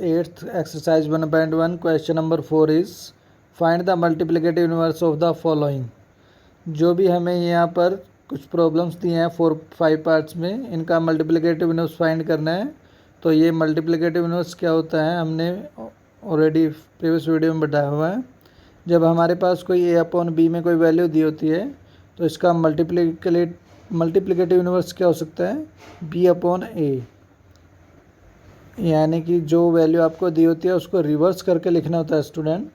8th exercise 1.1 question number 4 is find the multiplicative inverse of the following। जो भी हमें यहाँ पर कुछ प्रॉब्लम्स दिए हैं 4-5 पार्ट्स में, इनका मल्टीप्लिकेटिव इनवर्स फाइंड करना है। तो ये मल्टीप्लिकेटिव इनवर्स क्या होता है हमने ऑलरेडी प्रीवियस वीडियो में बताया हुआ है। जब हमारे पास कोई a अपॉन b में कोई वैल्यू दी होती है तो इसका मल्टीप्लिकेटिव इनवर्स क्या हो सकता है, b अपॉन a। यानी कि जो वैल्यू आपको दी होती है उसको रिवर्स करके लिखना होता है स्टूडेंट।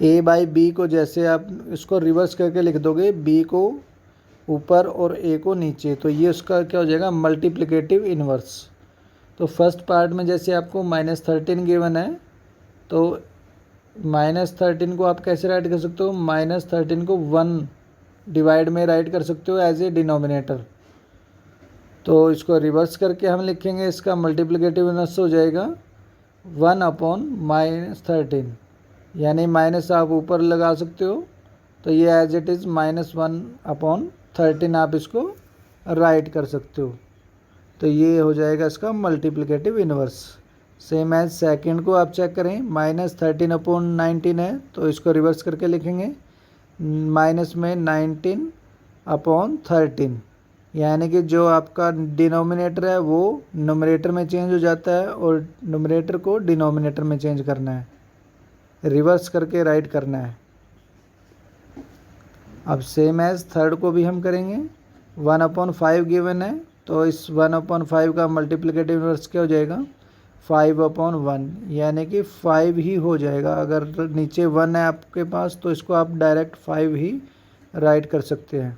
a बाई बी को जैसे आप इसको रिवर्स करके लिख दोगे, b को ऊपर और a को नीचे, तो ये उसका क्या हो जाएगा, मल्टीप्लिकेटिव इनवर्स। तो फर्स्ट पार्ट में जैसे आपको -13 गिवन है, तो -13 को आप कैसे राइट कर सकते हो, -13 को 1 डिवाइड में राइट कर सकते हो एज ए डिनोमिनेटर। तो इसको रिवर्स करके हम लिखेंगे, इसका मल्टीप्लिकेटिव इनवर्स हो जाएगा 1 अपॉन -13, यानी माइनस आप ऊपर लगा सकते हो, तो ये एज इट इज़ -1 अपॉन 13 आप इसको राइट कर सकते हो। तो ये हो जाएगा इसका multiplicative inverse. Same as second को आप चेक करें, -13 अपॉन 19 है, तो इसको रिवर्स करके लिखेंगे माइनस में 19 अपॉन 13, यानी कि जो आपका डिनोमिनेटर है वो न्यूमरेटर में चेंज हो जाता है और न्यूमरेटर को डिनोमिनेटर में चेंज करना है, रिवर्स करके राइट करना है। अब सेम एज थर्ड को भी हम करेंगे, 1/5 गिवन है, तो इस 1/5 का मल्टीप्लिकेटिव इनवर्स क्या हो जाएगा, 5/1, यानी कि 5 ही हो जाएगा। अगर नीचे 1 है आपके पास तो इसको आप डायरेक्ट 5 ही राइट कर सकते हैं।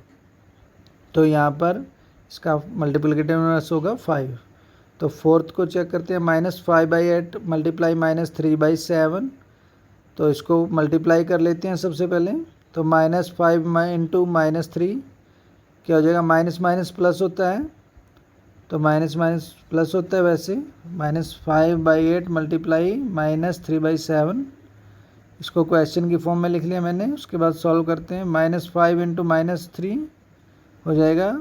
तो यहाँ पर इसका मल्टीप्लिकेटिव इनवर्स होगा 5। तो फोर्थ को चेक करते हैं, -5/8 मल्टीप्लाई -3/7, तो इसको मल्टीप्लाई कर लेते हैं सबसे पहले। तो -5 इंटू -3 क्या हो जाएगा, माइनस माइनस प्लस होता है, तो माइनस माइनस प्लस होता है वैसे। -5/8 मल्टीप्लाई -3/7, इसको क्वेश्चन की फॉर्म में लिख लिया मैंने। उसके बाद सॉल्व करते हैं, -5 इंटू -3 हो जाएगा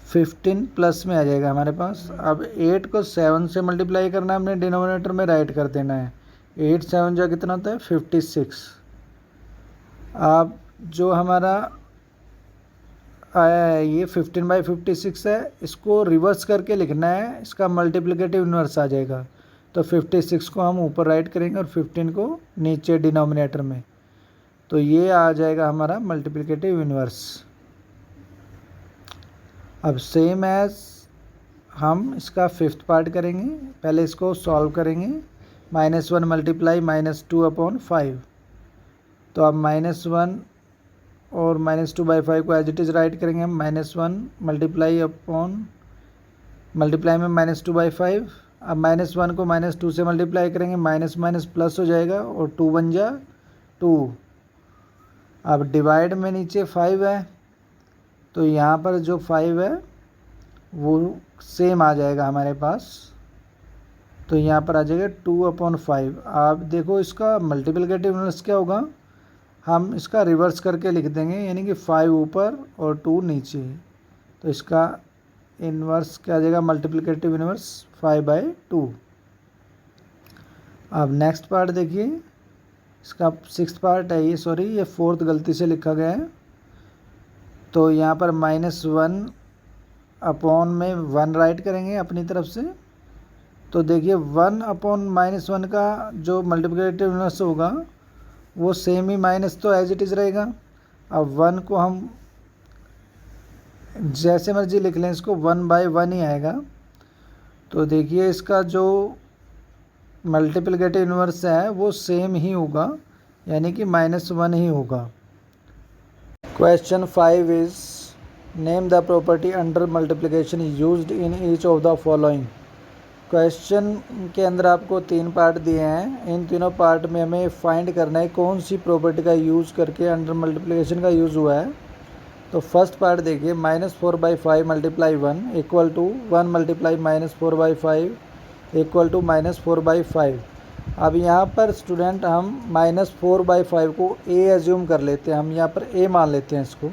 15 प्लस में आ जाएगा हमारे पास। अब 8 को 7 से मल्टीप्लाई करना है, हमने डिनोमिनेटर में राइट कर देना है। 8 7 जो कितना होता है 56। अब जो हमारा आया है ये 15/56 है, इसको रिवर्स करके लिखना है, इसका मल्टीप्लिकेटिव इनवर्स आ जाएगा। तो 56 को हम ऊपर राइट करेंगे और 15 को नीचे डिनोमिनेटर में, तो ये आ जाएगा हमारा मल्टीप्लिकेटिव इनवर्स। अब सेम एज हम इसका फिफ्थ पार्ट करेंगे, पहले इसको सॉल्व करेंगे। -1 मल्टीप्लाई -2/5, तो अब -1 और -2/5 को एज इट इज़ राइट करेंगे हम। -1 मल्टीप्लाई में -2/5, अब -1 को -2 से मल्टीप्लाई करेंगे, माइनस माइनस प्लस हो जाएगा और 2 बन जा 2। अब डिवाइड में नीचे 5 है, तो यहाँ पर जो 5 है वो सेम आ जाएगा हमारे पास, तो यहाँ पर आ जाएगा 2/5। आप देखो इसका मल्टीप्लिकेटिव इनवर्स क्या होगा, हम इसका रिवर्स करके लिख देंगे, यानी कि 5 ऊपर और 2 नीचे, तो इसका इनवर्स क्या आ जाएगा, मल्टीप्लिकेटिव इनवर्स 5/2। अब नेक्स्ट पार्ट देखिए, इसका सिक्स्थ पार्ट है ये, सॉरी ये फोर्थ गलती से लिखा गया है। तो यहाँ पर -1 अपॉन में 1 राइट करेंगे अपनी तरफ से। तो देखिए 1 अपॉन -1 का जो मल्टीप्लिकेटिव इनवर्स होगा वो सेम ही माइनस तो एज इट इज़ रहेगा। अब 1 को हम जैसे मर्जी लिख लें, इसको 1/1 ही आएगा। तो देखिए इसका जो मल्टीप्लिकेटिव इनवर्स है वो सेम ही होगा, यानी कि -1 ही होगा। Question 5 is name the property under multiplication used in each of the following. Question के अंदर आपको 3 पार्ट दिए हैं, इन तीनों पार्ट में हमें फाइंड करना है कौन सी प्रॉपर्टी का यूज़ करके अंडर मल्टीप्लिकेशन का यूज़ हुआ है। तो फर्स्ट पार्ट देखिए, -4/5 multiply 1 equal to 1 multiply -4/5 equal to -4/5। अब यहाँ पर स्टूडेंट हम -4/5 को a एज्यूम कर लेते हैं, हम यहाँ पर a मान लेते हैं इसको,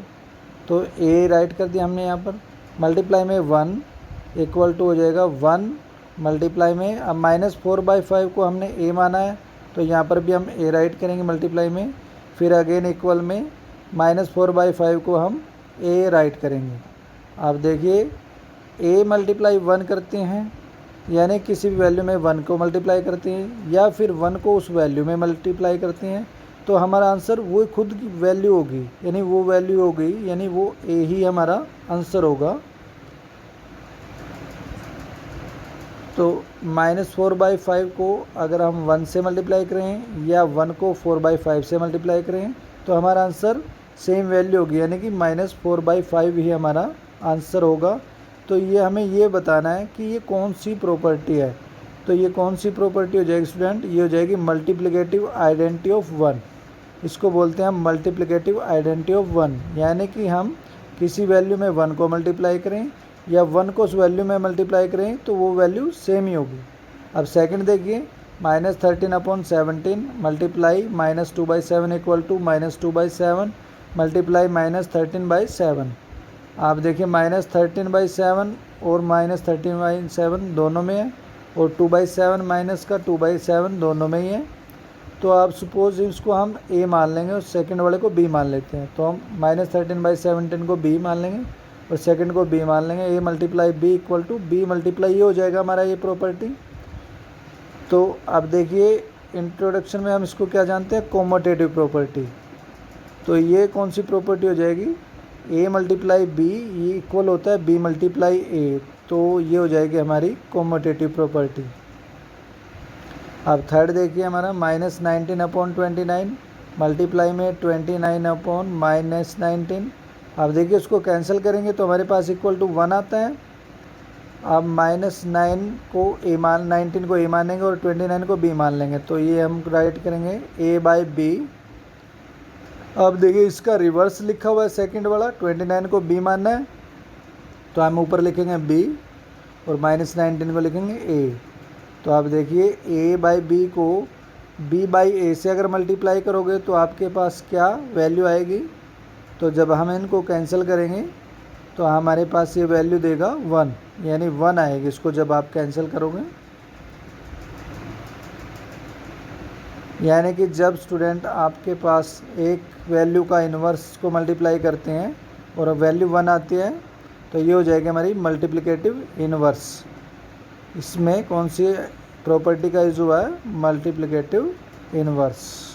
तो a राइट कर दिया हमने यहाँ पर। मल्टीप्लाई में 1 इक्वल टू हो जाएगा 1 मल्टीप्लाई में। अब -4/5 को हमने ए माना है, तो यहाँ पर भी हम ए राइट करेंगे मल्टीप्लाई में। फिर अगेन इक्वल में -4/5 को हम ए राइट करेंगे। अब देखिए ए मल्टीप्लाई 1 करते हैं, यानी किसी भी वैल्यू में 1 को मल्टीप्लाई करते हैं, या फिर 1 को उस वैल्यू में मल्टीप्लाई करते हैं, तो हमारा आंसर वो खुद की वैल्यू होगी, यानी वो वैल्यू हो गई, यानी वो ए ही हमारा आंसर होगा। तो -4/5 को अगर हम 1 से मल्टीप्लाई करें या 1 को 4/5 से मल्टीप्लाई करें, तो हमारा आंसर सेम वैल्यू होगी, यानी कि -4/5 ही हमारा आंसर होगा। तो ये हमें ये बताना है कि ये कौन सी प्रॉपर्टी है। तो ये कौन सी प्रॉपर्टी हो जाएगी स्टूडेंट, ये हो जाएगी मल्टीप्लिकेटिव आइडेंटिटी ऑफ 1। इसको बोलते हैं हम मल्टीप्लिकेटिव आइडेंटिटी ऑफ 1, यानी कि हम किसी वैल्यू में 1 को मल्टीप्लाई करें या 1 को उस वैल्यू में मल्टीप्लाई करें तो वो वैल्यू सेम ही होगी। अब सेकंड देखिए, -13/17 मल्टीप्लाई -2/7 इक्वल टू -2/7 मल्टीप्लाई -13/7। आप देखिए -13/7 और -13/7 दोनों में है, और 2/7 माइनस का 2/7 दोनों में ही है। तो आप सपोज इसको हम ए मान लेंगे और सेकंड वाले को बी मान लेते हैं, तो हम -13/17 को बी मान लेंगे और सेकंड को बी मान लेंगे। A multiply B equal to B multiply ये हो जाएगा हमारा ये प्रॉपर्टी। तो अब देखिए इंट्रोडक्शन में हम इसको क्या जानते हैं, कॉम्यूटेटिव प्रॉपर्टी। तो ये कौन सी प्रॉपर्टी हो जाएगी, ए मल्टीप्लाई बी ये इक्वल होता है बी मल्टीप्लाई ए, तो ये हो जाएगी हमारी कॉम्यूटेटिव प्रॉपर्टी। अब थर्ड देखिए हमारा -19/29 मल्टीप्लाई में 29/ -19। अब देखिए उसको कैंसिल करेंगे तो हमारे पास इक्वल टू 1 आता है। अब -19 को ए मानेंगे और 29 को बी मान लेंगे, तो ये हम राइट करेंगे a/b। अब देखिए इसका रिवर्स लिखा हुआ है सेकंड वाला, 29 को b मानना है तो हम ऊपर लिखेंगे b और -19 को लिखेंगे a। तो आप देखिए a/b को b/a से अगर मल्टीप्लाई करोगे तो आपके पास क्या वैल्यू आएगी, तो जब हम इनको कैंसिल करेंगे तो हमारे पास ये वैल्यू देगा 1, यानी 1 आएगी इसको जब आप कैंसिल करोगे। यानी कि जब स्टूडेंट आपके पास एक वैल्यू का इन्वर्स को मल्टीप्लाई करते हैं और वैल्यू 1 आती है, तो ये हो जाएगी हमारी मल्टीप्लिकेटिव इन्वर्स। इसमें कौन सी प्रॉपर्टी का यूज हुआ है, मल्टीप्लिकेटिव इन्वर्स।